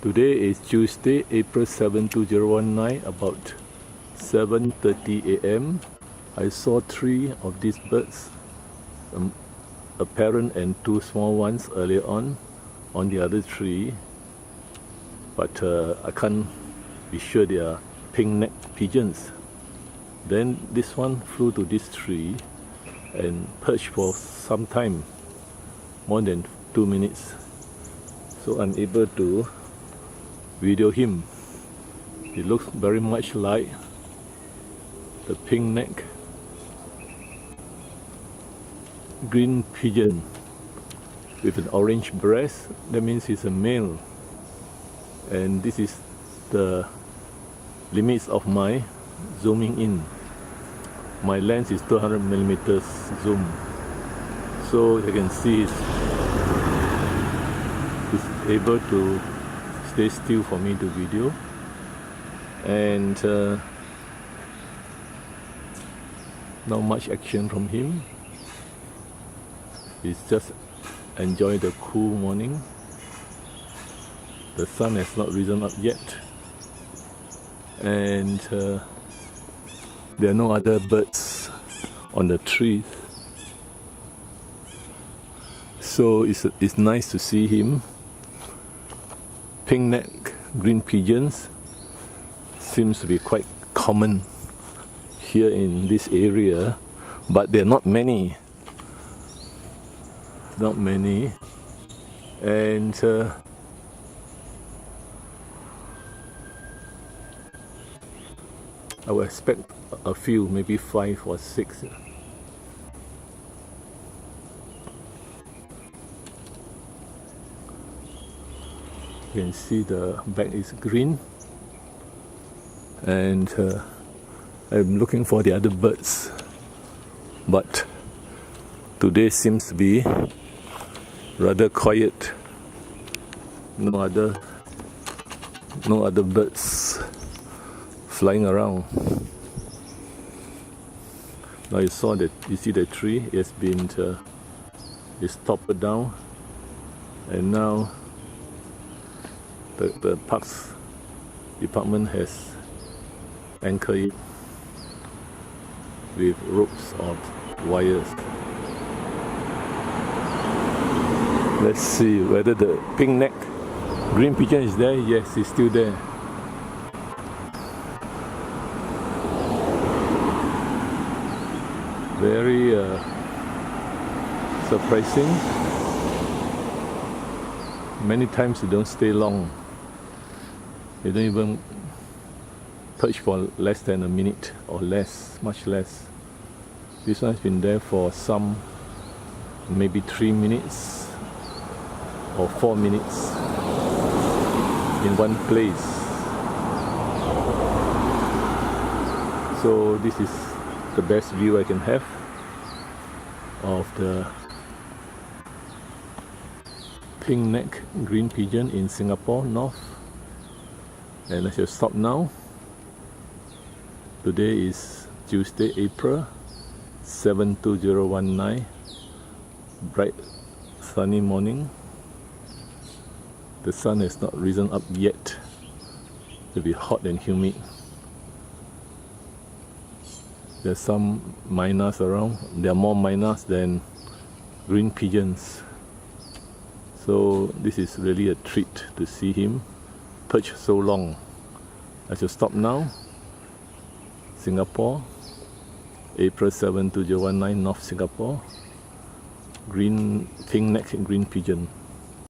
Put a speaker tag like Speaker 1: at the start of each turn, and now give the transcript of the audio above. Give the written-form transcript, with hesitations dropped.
Speaker 1: Today is Tuesday, April 7, 2019, about 7:30 a.m. I saw 3 of these birds, a parent and 2 small ones earlier on the other tree, but I can't be sure they are pink-necked pigeons. Then this one flew to this tree and perched for some time, more than 2 minutes, so I'm able to video him. It looks very much like the pink-neck green pigeon with an orange breast. That means he's a male, and this is the limits of my zooming in. My lens is 200mm zoom, so you can see he's able to stay still for me to video, and not much action from him. He's just enjoy the cool morning. The sun has not risen up yet, and there are no other birds on the trees, so it's nice to see him. Pink-neck green pigeons seems to be quite common here in this area, but there are not many. And I would expect a few, maybe 5 or 6. You can see the back is green, and I'm looking for the other birds, but today seems to be rather quiet. No other birds flying around. Now you see the tree. It's been it's toppled down, and now the parks department has anchored it with ropes of wires. Let's see whether the pink-neck green pigeon is there. Yes, it's still there. Very surprising. Many times they don't stay long. They don't even perch for less than a minute or less, much less. This one's been there for some, maybe 3 minutes or 4 minutes in one place. So this is the best view I can have of the pink-neck green pigeon in Singapore North. And I shall stop now. Today is Tuesday, April 7, 2019. Bright sunny morning. The sun has not risen up yet. It will be hot and humid. There's some miners around. There are more miners than green pigeons. So this is really a treat to see him perch so long. I shall stop now. Singapore, April 7, 2019, North Singapore. Pink-neck green pigeon.